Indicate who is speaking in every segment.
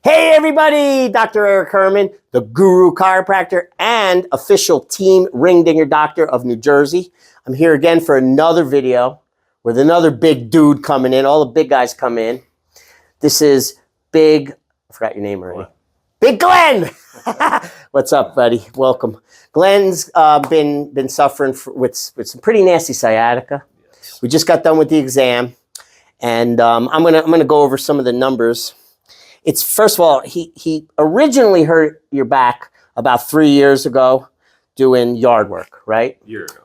Speaker 1: Hey everybody, Dr. Eric Herman, the Guru Chiropractor and official Team Ring Dinger Doctor of New Jersey. I'm here again for another video with another big dude coming in. All the big guys come in. This is Big, I forgot your name already. What? Big Glen! What's up, buddy? Welcome. Glen's been suffering with some pretty nasty sciatica. Yes. We just got done with the exam, and I'm gonna go over some of the numbers. It's, first of all, he originally hurt your back about 3 years ago doing yard work, right?
Speaker 2: Year ago.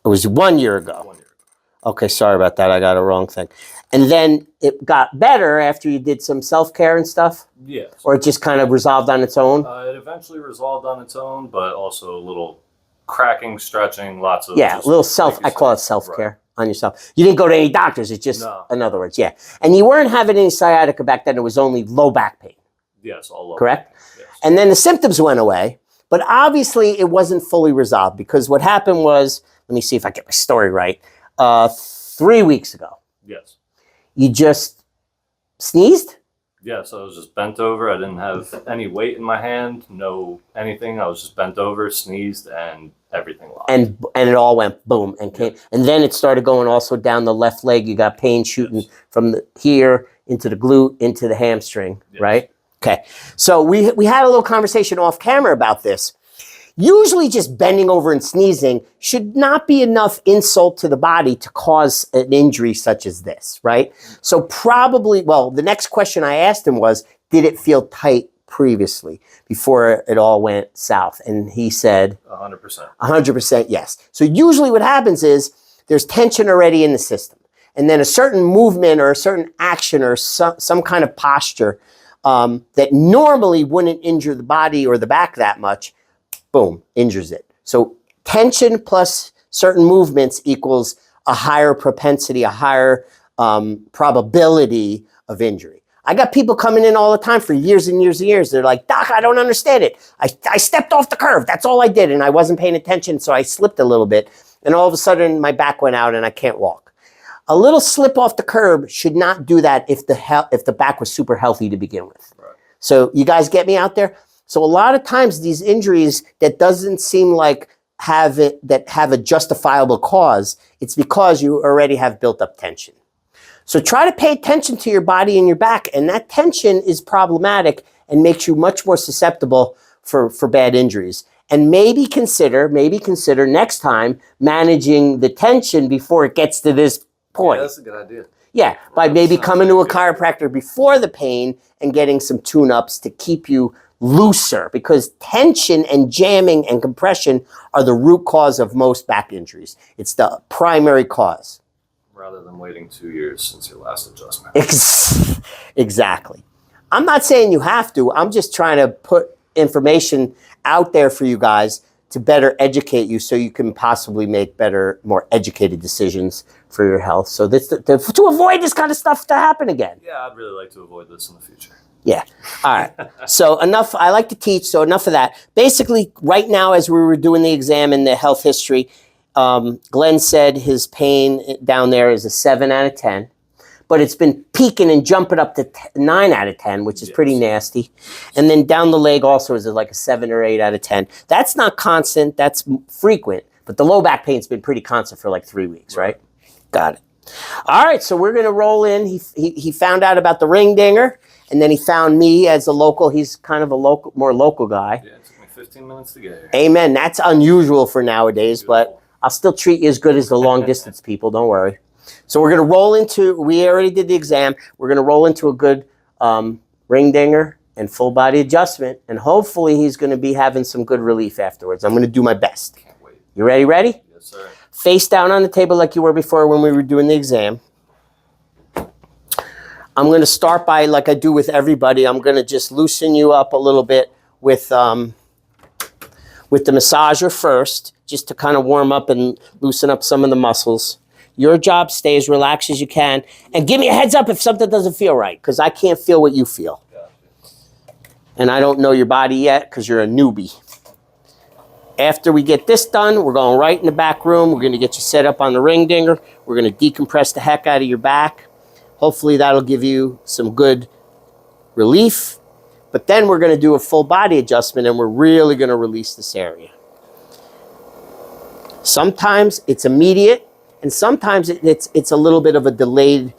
Speaker 1: It was 1 year ago. 1 year ago. Okay, sorry about that. I got a wrong thing. And then it got better after you did some self-care and stuff?
Speaker 2: Yes.
Speaker 1: Or it just kind of resolved on its own?
Speaker 2: It eventually resolved on its own, but also a little cracking, stretching, lots of...
Speaker 1: Yeah, a little self, I call it self-care. Right. On yourself. You didn't go to any doctors. It's just, no. In other words, yeah. And you weren't having any sciatica back then. It was only low back pain.
Speaker 2: Yes, all low. Correct?
Speaker 1: Back pain, yes. And then the symptoms went away, but obviously it wasn't fully resolved because what happened was, let me see if I get my story right. 3 weeks ago.
Speaker 2: Yes.
Speaker 1: You just sneezed?
Speaker 2: Yes, I was just bent over. I didn't have any weight in my hand, no anything. I was just bent over, sneezed, and everything locked. And
Speaker 1: it all went boom and came. Yes. And then it started going also down the left leg. You got pain shooting from here into the glute, into the hamstring, right? Okay. So we had a little conversation off camera about this. Usually just bending over and sneezing should not be enough insult to the body to cause an injury such as this, right? So probably, well, the next question I asked him was, did it feel tight previously before it all went south? And he said
Speaker 2: 100%.
Speaker 1: 100% yes. So usually what happens is there's tension already in the system. And then a certain movement or a certain action or some kind of posture that normally wouldn't injure the body or the back that much, boom, injures it. So tension plus certain movements equals a higher propensity, a higher probability of injury. I got people coming in all the time for years and years and years. They're like, Doc, I don't understand it. I stepped off the curve. That's all I did. And I wasn't paying attention. So I slipped a little bit. And all of a sudden my back went out and I can't walk. A little slip off the curb should not do that if the back was super healthy to begin with. Right. So you guys get me out there? So a lot of times these injuries that doesn't seem like have a justifiable cause, it's because you already have built up tension. So try to pay attention to your body and your back, and that tension is problematic and makes you much more susceptible for bad injuries. And maybe consider next time managing the tension before it gets to this point.
Speaker 2: Yeah, that's a good idea.
Speaker 1: Yeah, by maybe coming to a chiropractor before the pain and getting some tune-ups to keep you looser, because tension and jamming and compression are the root cause of most back injuries. It's the primary cause.
Speaker 2: Rather than waiting 2 years since your last adjustment.
Speaker 1: Exactly. I'm not saying you have to. I'm just trying to put information out there for you guys to better educate you so you can possibly make better, more educated decisions for your health. So to avoid this kind of stuff to happen again.
Speaker 2: Yeah, I'd really like to avoid this in the future.
Speaker 1: Yeah. All right. So enough. I like to teach, so enough of that. Basically, right now, as we were doing the exam and the health history, Glenn said his pain down there is a 7 out of 10, but it's been peaking and jumping up to 9 out of 10, which is pretty nasty. And then down the leg also is like a 7 or 8 out of 10. That's not constant. That's frequent. But the low back pain's been pretty constant for like 3 weeks, right? Got it. All right. So we're going to roll in. He found out about the ring dinger. And then he found me as a local. He's kind of a more local guy. Yeah,
Speaker 2: it took me 15 minutes to get here.
Speaker 1: Amen. That's unusual for nowadays, but I'll still treat you as good as the long distance people. Don't worry. So we're going to roll into, we already did the exam. We're going to roll into a good ring dinger and full body adjustment. And hopefully he's going to be having some good relief afterwards. I'm going to do my best.
Speaker 2: Can't wait.
Speaker 1: You ready?
Speaker 2: Yes, sir.
Speaker 1: Face down on the table like you were before when we were doing the exam. I'm going to start by, like I do with everybody, I'm going to just loosen you up a little bit with the massager first, just to kind of warm up and loosen up some of the muscles. Your job, stay as relaxed as you can. And give me a heads up if something doesn't feel right, because I can't feel what you feel. And I don't know your body yet because you're a newbie. After we get this done, we're going right in the back room. We're going to get you set up on the ring dinger. We're going to decompress the heck out of your back. Hopefully that'll give you some good relief. But then we're going to do a full body adjustment, and we're really going to release this area. Sometimes it's immediate, and sometimes it's a little bit of a delayed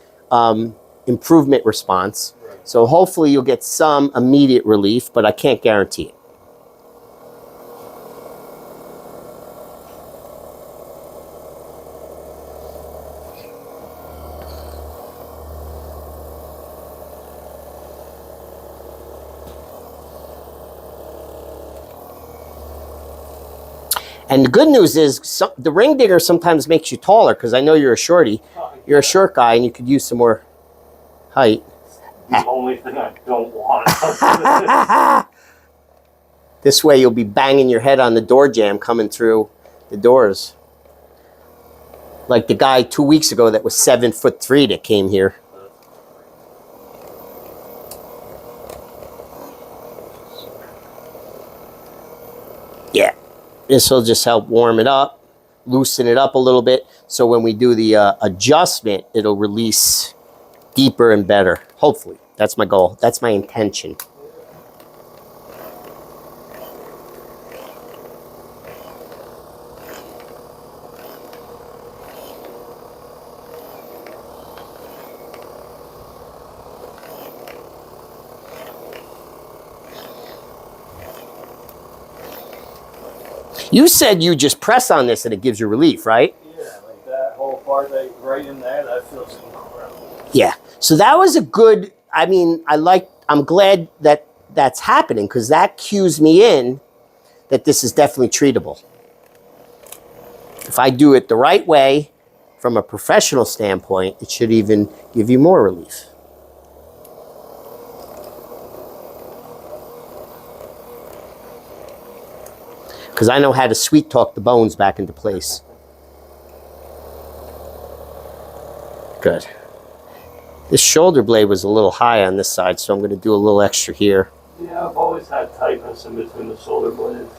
Speaker 1: improvement response. So hopefully you'll get some immediate relief, but I can't guarantee it. And the good news is the ring digger sometimes makes you taller, because I know you're a shorty. You're a short guy, and you could use some more height.
Speaker 2: The only thing I don't want.
Speaker 1: This way you'll be banging your head on the door jamb coming through the doors. Like the guy 2 weeks ago that was 7'3" that came here. Yeah. This will just help warm it up, loosen it up a little bit. So when we do the adjustment, it'll release deeper and better. Hopefully. That's my goal. That's my intention. You said you just press on this and it gives you relief, right?
Speaker 2: Yeah, like that whole part right in there, that feels incredible.
Speaker 1: Yeah. So that was a good, I mean, I'm glad that that's happening, because that cues me in that this is definitely treatable. If I do it the right way, from a professional standpoint, it should even give you more relief. Because I know how to sweet talk the bones back into place. Good. This shoulder blade was a little high on this side, so I'm going to do a little extra here.
Speaker 2: Yeah, I've always had tightness in between the shoulder blades.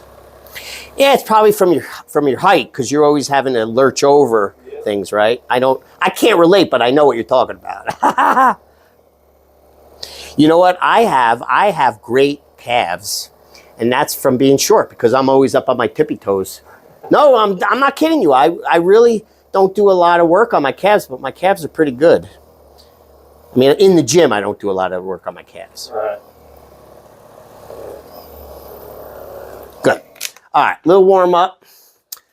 Speaker 1: Yeah, it's probably from your height, because you're always having to lurch over things, right? I can't relate, but I know what you're talking about. You know what? I have great calves. And that's from being short, because I'm always up on my tippy toes. No, I'm not kidding you. I really don't do a lot of work on my calves, but my calves are pretty good. I mean, in the gym, I don't do a lot of work on my calves.
Speaker 2: Right.
Speaker 1: Good. All right, little warm up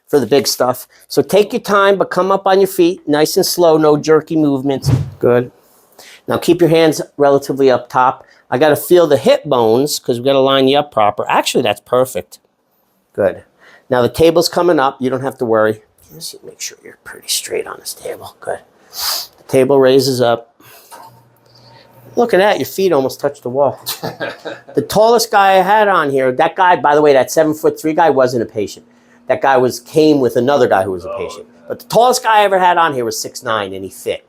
Speaker 1: for the big stuff. So take your time, but come up on your feet, nice and slow, no jerky movements. Good. Now keep your hands relatively up top. I got to feel the hip bones, because we got to line you up proper. Actually, that's perfect. Good. Now the table's coming up. You don't have to worry. Just make sure you're pretty straight on this table. Good. The table raises up. Look at that. Your feet almost touch the wall. The tallest guy I had on here, that guy, by the way, that 7'3" guy wasn't a patient. That guy came with another guy who was a patient. But the tallest guy I ever had on here was 6'9", and he fit.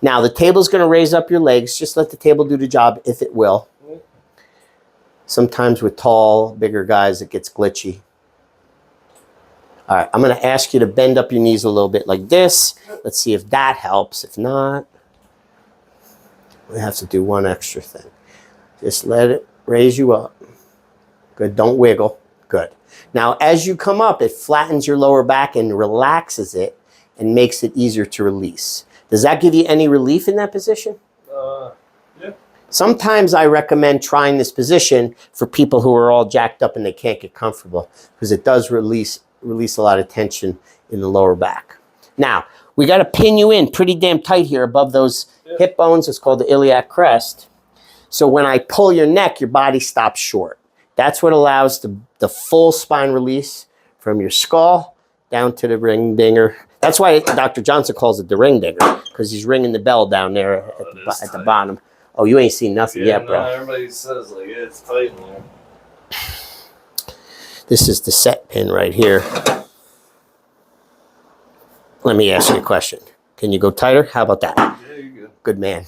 Speaker 1: Now, the table's going to raise up your legs. Just let the table do the job, if it will. Sometimes with tall, bigger guys, it gets glitchy. All right, I'm going to ask you to bend up your knees a little bit like this. Let's see if that helps. If not, we have to do one extra thing. Just let it raise you up. Good, don't wiggle. Good. Now, as you come up, it flattens your lower back and relaxes it and makes it easier to release. Does that give you any relief in that position?
Speaker 2: Yeah.
Speaker 1: Sometimes I recommend trying this position for people who are all jacked up and they can't get comfortable, because it does release a lot of tension in the lower back. Now, we got to pin you in pretty damn tight here above those hip bones. It's called the iliac crest. So when I pull your neck, your body stops short. That's what allows the full spine release from your skull down to the ring dinger. That's why Dr. Johnson calls it the ring dinger, because he's ringing the bell down there at the bottom. Oh, you ain't seen nothing yet, bro.
Speaker 2: Everybody says, like, it's tight in there.
Speaker 1: This is the set pin right here. Let me ask you a question. Can you go tighter? How about that?
Speaker 2: Yeah, you're good.
Speaker 1: Good man.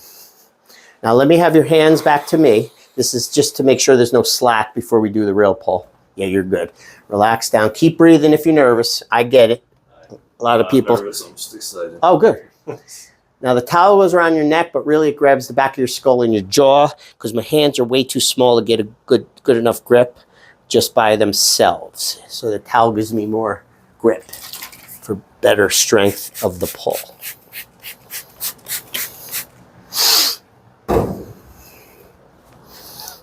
Speaker 1: Now let me have your hands back to me. This is just to make sure there's no slack before we do the real pull. Yeah, you're good. Relax down. Keep breathing if you're nervous. I get it. A lot of people.
Speaker 2: I'm nervous. I'm just excited.
Speaker 1: Oh, good. Now the towel goes around your neck, but really it grabs the back of your skull and your jaw because my hands are way too small to get a good enough grip just by themselves. So the towel gives me more grip for better strength of the pull.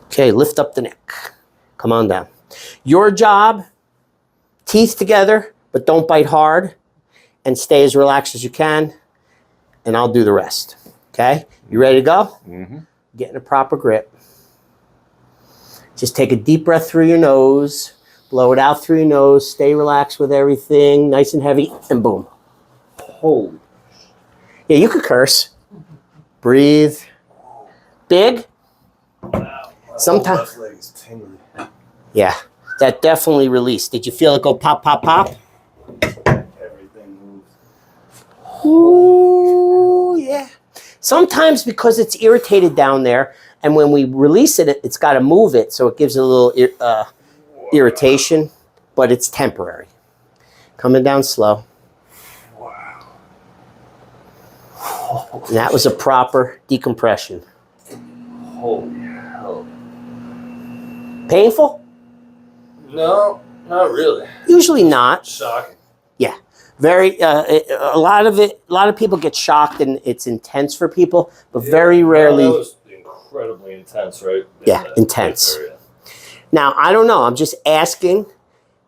Speaker 1: Okay, lift up the neck. Come on down. Your job, teeth together, but don't bite hard, and stay as relaxed as you can, and I'll do the rest. Okay? You ready to go?
Speaker 2: Mm-hmm.
Speaker 1: Get in a proper grip. Just take a deep breath through your nose, blow it out through your nose, stay relaxed with everything, nice and heavy, and boom. Holy. Yeah, you could curse. Breathe. Big. Sometimes. Yeah, that definitely released. Did you feel it go pop, pop, pop?
Speaker 2: Everything moves.
Speaker 1: Ooh, yeah. Sometimes because it's irritated down there, and when we release it, it's got to move it, so it gives it a little irritation, but it's temporary. Coming down slow.
Speaker 2: Wow.
Speaker 1: And that was a proper decompression.
Speaker 2: Holy hell.
Speaker 1: Painful?
Speaker 2: No, not really.
Speaker 1: Usually not.
Speaker 2: Shocking.
Speaker 1: Yeah. Very, a lot of people get shocked and it's intense for people, but very rarely.
Speaker 2: No, that was incredibly intense, right?
Speaker 1: Yeah, intense. Now, I don't know. I'm just asking,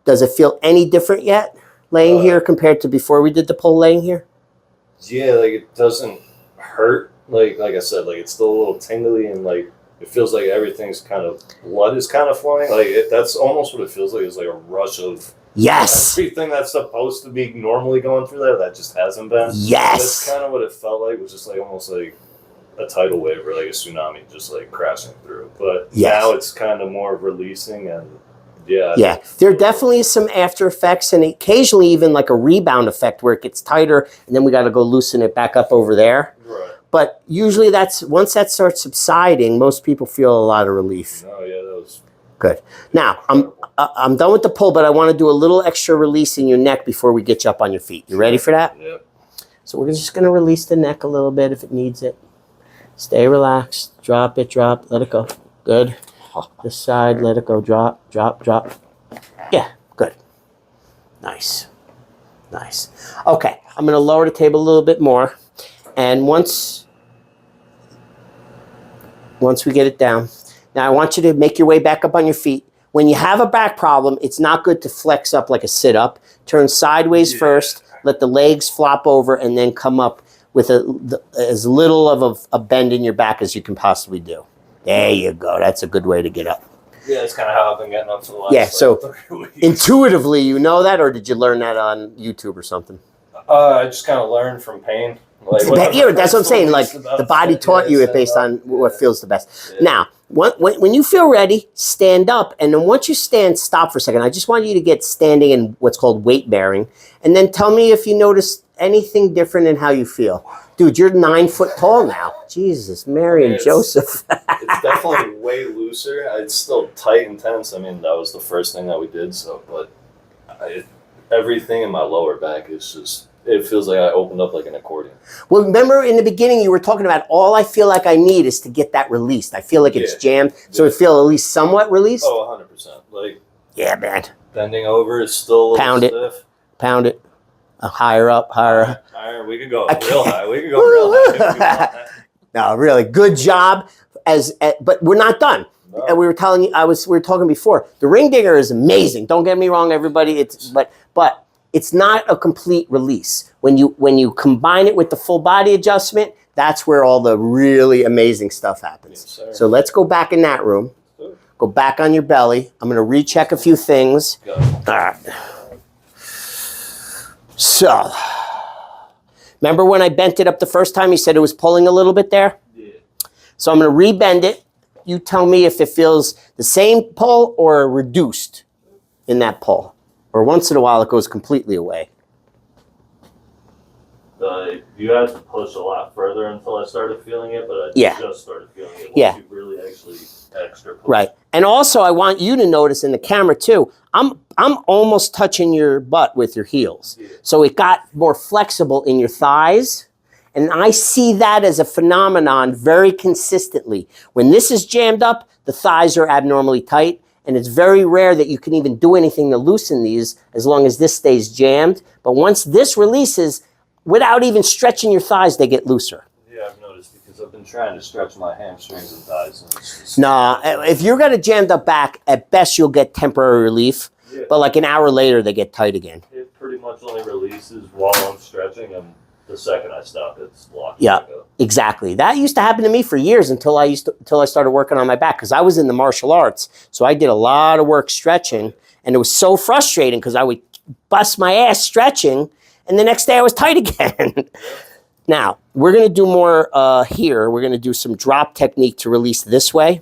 Speaker 1: does it feel any different yet laying here compared to before we did the pull laying here?
Speaker 2: Yeah, like it doesn't hurt. Like I said, like it's still a little tingly and like it feels like everything's kind of, blood is kind of flowing. Like that's almost what it feels like. It's like a rush of everything that's supposed to be normally going through there that just hasn't been.
Speaker 1: Yes.
Speaker 2: That's kind of what it felt like. It was just like almost like a tidal wave or like a tsunami just like crashing through. But now it's kind of more releasing and yeah.
Speaker 1: There definitely is some after effects and occasionally even like a rebound effect where it gets tighter and then we got to go loosen it back up over there.
Speaker 2: Right.
Speaker 1: But usually once that starts subsiding, most people feel a lot of relief.
Speaker 2: Oh yeah, that was
Speaker 1: good. Now I'm done with the pull, but I want to do a little extra release in your neck before we get you up on your feet. You ready for that?
Speaker 2: Yeah.
Speaker 1: So we're just going to release the neck a little bit if it needs it. Stay relaxed. Drop it, drop. Let it go. Good. This side, let it go. Drop, drop, drop. Yeah, good. Nice. Nice. Okay, I'm going to lower the table a little bit more. And once we get it down, now I want you to make your way back up on your feet. When you have a back problem, it's not good to flex up like a sit-up. Turn sideways first, let the legs flop over, and then come up with as little of a bend in your back as you can possibly do. There you go. That's a good way to get up.
Speaker 2: Yeah, that's kind of how I've been getting up for the last
Speaker 1: so
Speaker 2: 3 weeks.
Speaker 1: Intuitively, you know that, or did you learn that on YouTube or something?
Speaker 2: I just kind of learned from pain. Like,
Speaker 1: that's what I'm saying. Like the body taught you it based on what feels the best. Yeah. Now, when you feel ready, stand up. And then once you stand, stop for a second. I just want you to get standing in what's called weight bearing. And then tell me if you notice anything different in how you feel. Dude, you're 9 foot tall now. Jesus, Mary and Joseph.
Speaker 2: It's definitely way looser. It's still tight and tense. I mean, that was the first thing that we did. But everything in my lower back is just, it feels like I opened up like an accordion. Well,
Speaker 1: remember in the beginning you were talking about all I feel like I need is to get that released. I feel like it's jammed. So it feel at least somewhat released?
Speaker 2: Oh, 100%. Like,
Speaker 1: yeah, man.
Speaker 2: Bending over is still a little stiff.
Speaker 1: Pound it. Higher up, higher.
Speaker 2: Higher. We could go real high. We could go real high.
Speaker 1: No, really. Good job. But we're not done. No. And we were telling you, we were talking before. The ring dinger is amazing. Don't get me wrong, everybody. But it's not a complete release. When you combine it with the full body adjustment, that's where all the really amazing stuff happens. Yes, so let's go back in that room. Go back on your belly. I'm going to recheck a few things. All right. So, remember when I bent it up the first time, you said it was pulling a little bit there? Yeah. So I'm going to rebend it. You tell me if it feels the same pull or reduced in that pull. Or once in a while it goes completely away.
Speaker 2: You had to push a lot further until I started feeling it, but I just started feeling it. Once you really actually extra push.
Speaker 1: Right. And also I want you to notice in the camera too, I'm almost touching your butt with your heels. Yeah. So it got more flexible in your thighs And I see that as a phenomenon very consistently. When this is jammed up, the thighs are abnormally tight, and it's very rare that you can even do anything to loosen these as long as this stays jammed. But once this releases, without even stretching your thighs, they get looser.
Speaker 2: Yeah, I've noticed because I've been trying to stretch my hamstrings and thighs. And it's just,
Speaker 1: Nah, if you're got a jammed up back, at best you'll get temporary relief.
Speaker 2: Yeah.
Speaker 1: But like an hour later, they get tight again.
Speaker 2: It pretty much only releases while I'm stretching, and the second I stop, it's locked.
Speaker 1: Yeah, exactly. That used to happen to me for years until I started working on my back, because I was in the martial arts. So I did a lot of work stretching, and it was so frustrating because I would bust my ass stretching, and the next day I was tight again. Now, we're going to do more here. We're going to do some drop technique to release this way.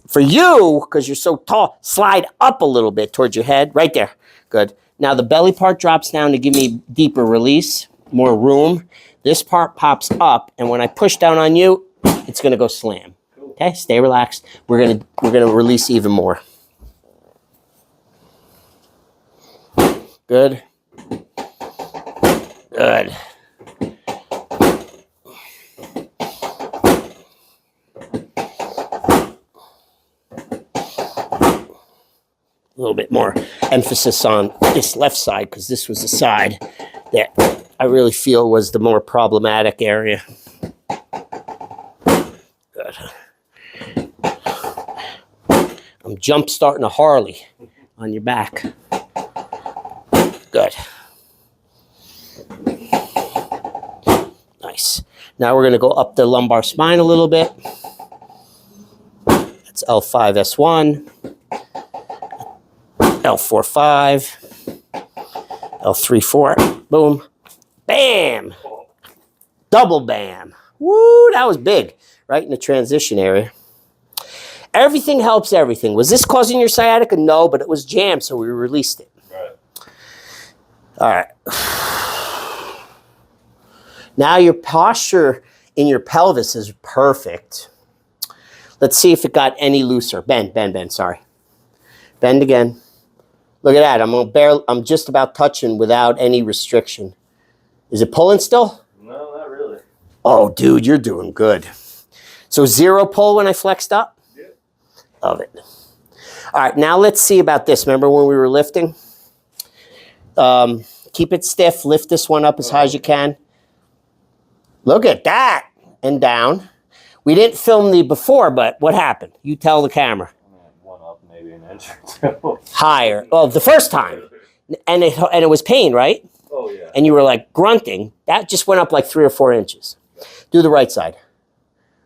Speaker 1: For you, because you're so tall, slide up a little bit towards your head. Right there. Good. Now, the belly part drops down to give me deeper release, more room. This part pops up, and when I push down on you, it's going to go slam. Okay? Stay relaxed. We're going to release even more. Good. Good. A little bit more emphasis on this left side, because this was the side that I really feel was the more problematic area. Good. I'm jump starting a Harley on your back. Good. Nice. Now we're going to go up the lumbar spine a little bit. That's L5S1. L4-5, L3-4, boom, bam, double bam. Woo, that was big, right in the transition area. Everything helps everything. Was this causing your sciatica? No, but it was jammed, so we released it. Right. All right. Now your posture in your pelvis is perfect. Let's see if it got any looser. Bend, sorry. Bend again. Look at that. I'm just about touching without any restriction. Is it pulling still?
Speaker 2: No, not really.
Speaker 1: Oh, dude, you're doing good. So 0 pull when I flexed up?
Speaker 2: Yeah.
Speaker 1: Love it. All right, now let's see about this. Remember when we were lifting? Keep it stiff. Lift this one up as high as you can. Look at that. And down. We didn't film the before, but what happened? You tell the camera.
Speaker 2: Maybe an inch.
Speaker 1: Higher. Oh, the first time. And it was pain, right?
Speaker 2: Oh, yeah.
Speaker 1: And you were like grunting. That just went up like 3 or 4 inches. Do the right side.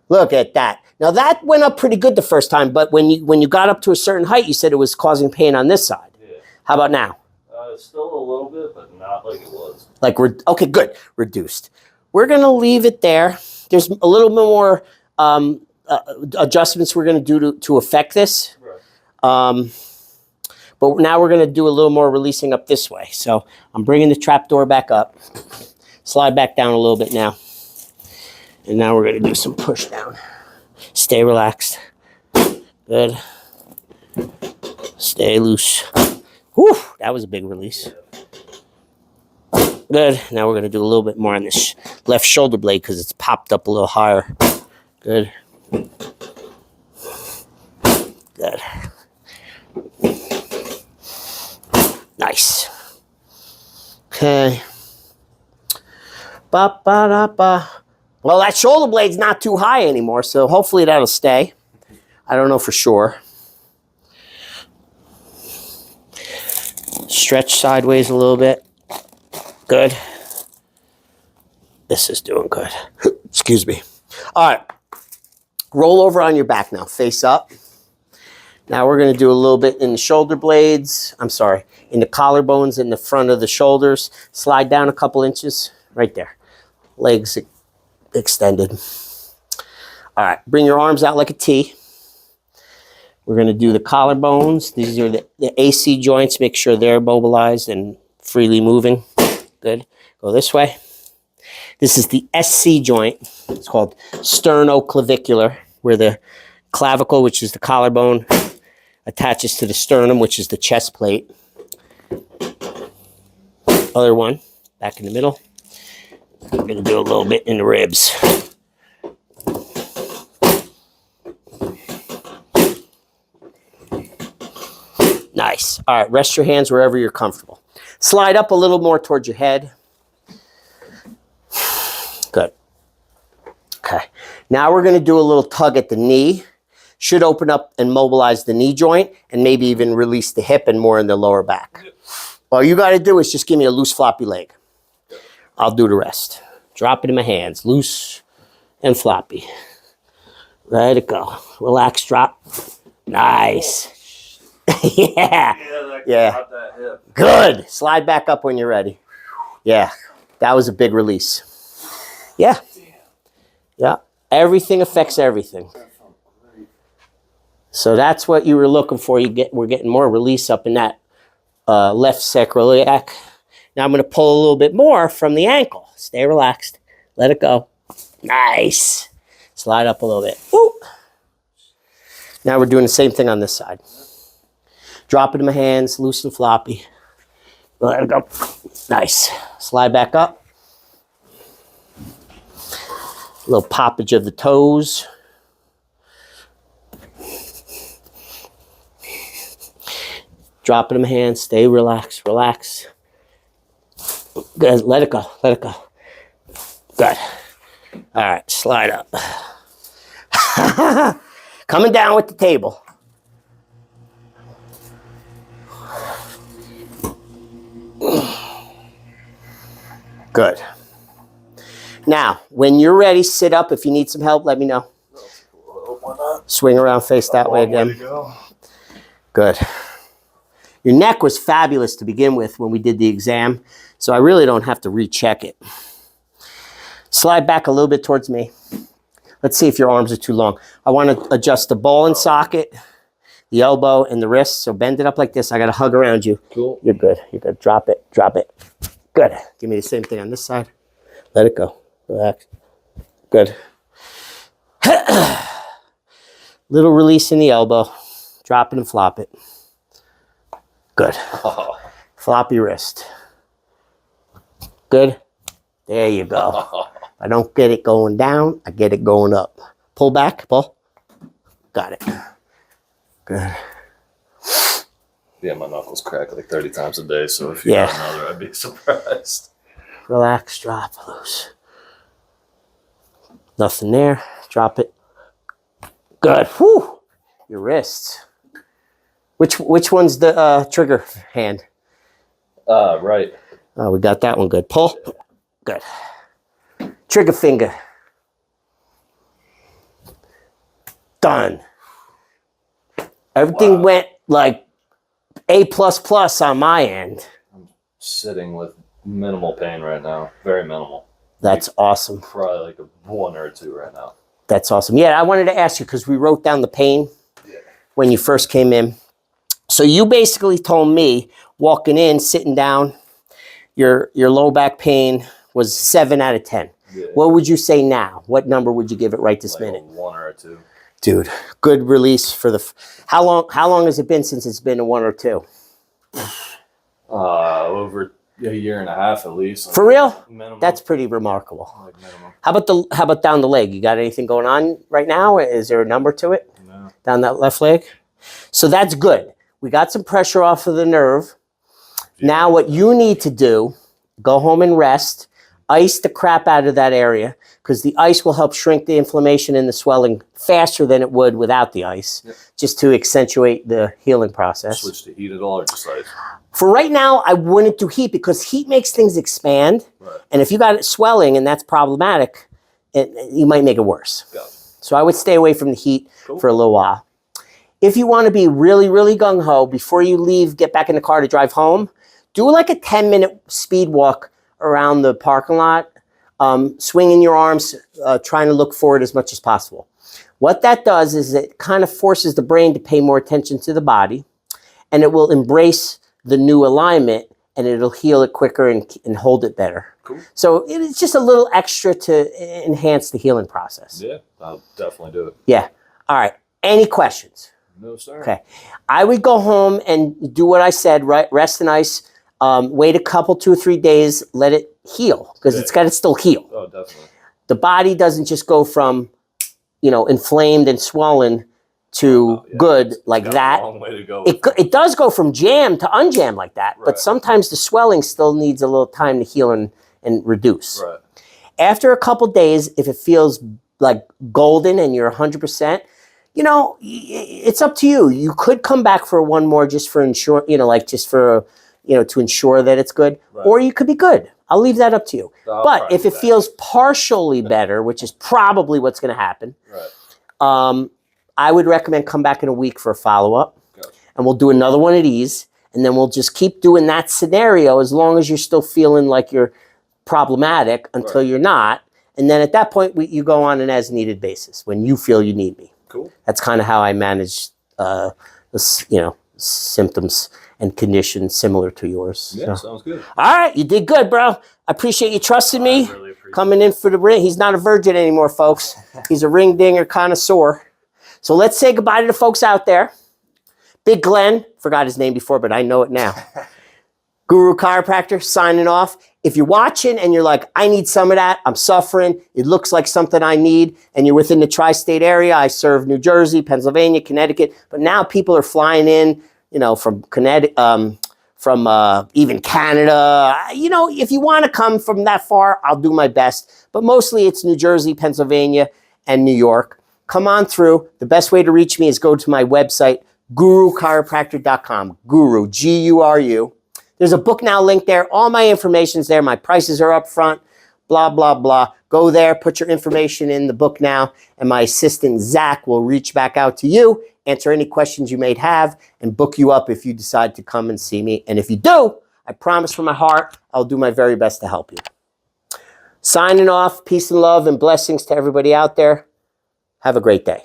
Speaker 1: Look at that. Now that went up pretty good the first time, but when you got up to a certain height, you said it was causing pain on this side. Yeah. How about now?
Speaker 2: Still a little bit, but not like it was.
Speaker 1: Like, okay, good. Reduced. We're going to leave it there. There's a little bit more adjustments we're going to do to affect this. But now we're going to do a little more releasing up this way. So I'm bringing the trap door back up. Slide back down a little bit now. And now we're going to do some push down. Stay relaxed. Good. Stay loose. Whew, that was a big release. Good. Now we're going to do a little bit more on this left shoulder blade because it's popped up a little higher. Good. Good. Nice. Okay. Ba-ba-da-ba. Well, that shoulder blade's not too high anymore, so hopefully that'll stay. I don't know for sure. Stretch sideways a little bit. Good. This is doing good. Excuse me. All right. Roll over on your back now. Face up. Now we're going to do a little bit in the shoulder blades. I'm sorry. In the collarbones in the front of the shoulders. Slide down a couple inches. Right there. Legs extended. All right. Bring your arms out like a T. We're going to do the collarbones. These are the AC joints. Make sure they're mobilized and freely moving. Good. Go this way. This is the SC joint. It's called sternoclavicular, where the clavicle, which is the collarbone, attaches to the sternum, which is the chest plate. Other one, back in the middle. I'm gonna do a little bit in the ribs. Nice. All right, rest your hands wherever you're comfortable. Slide up a little more towards your head. Good. Okay. Now we're gonna do a little tug at the knee. Should open up and mobilize the knee joint and maybe even release the hip and more in the lower back. All you gotta do is just give me a loose floppy leg. I'll do the rest. Drop it in my hands, loose and floppy. Let it go. Relax, drop. Nice. Yeah. Yeah. Good. Slide back up when you're ready. Yeah. That was a big release. Yeah. Yeah. Everything affects everything. So that's what you were looking for. We're getting more release up in that left sacroiliac. Now I'm going to pull a little bit more from the ankle. Stay relaxed. Let it go. Nice. Slide up a little bit. Ooh. Now we're doing the same thing on this side. Drop it in my hands, loose and floppy. Let it go. Nice. Slide back up. A little poppage of the toes. Drop it in my hands. Stay relaxed. Relax. Good. Let it go. Let it go. Good. All right. Slide up. Coming down with the table. Good. Now, when you're ready, sit up. If you need some help, let me know. Swing around, face that way again. Good. Your neck was fabulous to begin with when we did the exam, so I really don't have to recheck it. Slide back a little bit towards me. Let's see if your arms are too long. I want to adjust the ball and socket, the elbow, and the wrist. So bend it up like this. I got to hug around you. Cool. You're good. You're good. Drop it. Drop it. Good. Give me the same thing on this side. Let it go. Relax. Good. Little release in the elbow. Drop it and flop it. Good. Floppy wrist. Good. There you go. I don't get it going down. I get it going up. Pull back. Pull. Got it. Good.
Speaker 2: Yeah, my knuckles crack like 30 times a day, so if you got another, I'd be surprised.
Speaker 1: Relax, drop, loose. Nothing there. Drop it. Good. Whew. Your wrists. Which one's the trigger hand?
Speaker 2: Right.
Speaker 1: Oh, we got that one good. Pull. Good. Trigger finger. Done. Everything went like A++ on my end.
Speaker 2: I'm sitting with minimal pain right now. Very minimal.
Speaker 1: That's awesome.
Speaker 2: Probably like a 1 or 2 right now.
Speaker 1: That's awesome. Yeah, I wanted to ask you because we wrote down the pain when you first came in. So you basically told me walking in, sitting down, your low back pain was 7 out of 10. Yeah. What would you say now? What number would you give it right this minute?
Speaker 2: 1 or 2.
Speaker 1: Dude, good release for the. How long has it been since it's been a 1 or 2?
Speaker 2: Over a year and a half at least.
Speaker 1: For real?
Speaker 2: Minimum.
Speaker 1: That's pretty remarkable.
Speaker 2: Like minimum.
Speaker 1: How about down the leg? You got anything going on right now? Is there a number to it?
Speaker 2: No. Down
Speaker 1: that left leg? So that's good. We got some pressure off of the nerve. Yeah. Now what you need to do, go home and rest. Ice the crap out of that area because the ice will help shrink the inflammation and the swelling faster than it would without the ice, just to accentuate the healing process.
Speaker 2: Switch to heat at all or just ice?
Speaker 1: For right now, I wouldn't do heat because heat makes things expand. Right. And if you got it swelling and that's problematic, you might make it worse. Got it. So I would stay away from the heat for a little while. If you want to be really, really gung-ho, before you leave, get back in the car to drive home, do like a 10-minute speed walk around the parking lot, swinging your arms, trying to look forward as much as possible. What that does is it kind of forces the brain to pay more attention to the body, and it will embrace the new alignment, and it'll heal it quicker and hold it better. Cool. So it's just a little extra to enhance the healing process.
Speaker 2: Yeah, I'll definitely do it.
Speaker 1: Yeah. All right. Any questions?
Speaker 2: No, sir.
Speaker 1: Okay. I would go home and do what I said, right? Rest and ice. Wait a couple, 2 or 3 days, let it heal because it's got to still heal.
Speaker 2: Oh, definitely.
Speaker 1: The body doesn't just go from, inflamed and swollen to good
Speaker 2: it's
Speaker 1: like
Speaker 2: got
Speaker 1: that.
Speaker 2: A long way to go.
Speaker 1: It does go from jam to unjam like that,
Speaker 2: Right.
Speaker 1: but sometimes the swelling still needs a little time to heal and reduce.
Speaker 2: Right.
Speaker 1: After a couple days, if it feels like golden and you're 100%, it's up to you. You could come back for one more just for ensure, to ensure that it's good,
Speaker 2: Right.
Speaker 1: or you could be good. I'll leave that up to you.
Speaker 2: I'll
Speaker 1: But if it
Speaker 2: back.
Speaker 1: feels partially better, which is probably what's going to happen,
Speaker 2: Right.
Speaker 1: I would recommend come back in a week for a follow-up,
Speaker 2: Gotcha.
Speaker 1: and we'll do another one of these, and then we'll just keep doing that scenario as long as you're still feeling like you're problematic until
Speaker 2: Right.
Speaker 1: you're not. And then at that point, you go on an as-needed basis when you feel you need me.
Speaker 2: Cool.
Speaker 1: That's kind of how I manage, symptoms and conditions similar to yours.
Speaker 2: Yeah,
Speaker 1: So.
Speaker 2: sounds good.
Speaker 1: All right, you did good, bro. I appreciate you trusting me.
Speaker 2: I really appreciate
Speaker 1: Coming in for the ring. He's not a virgin anymore, folks. He's a ring dinger connoisseur. So let's say goodbye to the folks out there. Big Glen, forgot his name before, but I know it now. Guru Chiropractor, signing off. If you're watching and you're like, I need some of that, I'm suffering, it looks like something I need, and you're within the tri-state area, I serve New Jersey, Pennsylvania, Connecticut, but now people are flying in, from Connecticut, from even Canada. If you want to come from that far, I'll do my best. But mostly it's New Jersey, Pennsylvania, and New York. Come on through. The best way to reach me is go to my website, guruchiropractor.com. Guru, Guru. There's a book now link there. All my information's there. My prices are up front, blah, blah, blah. Go there, put your information in the book now, and my assistant, Zach, will reach back out to you, answer any questions you may have, and book you up if you decide to come and see me. And if you do, I promise from my heart, I'll do my very best to help you. Signing off, peace and love and blessings to everybody out there. Have a great day.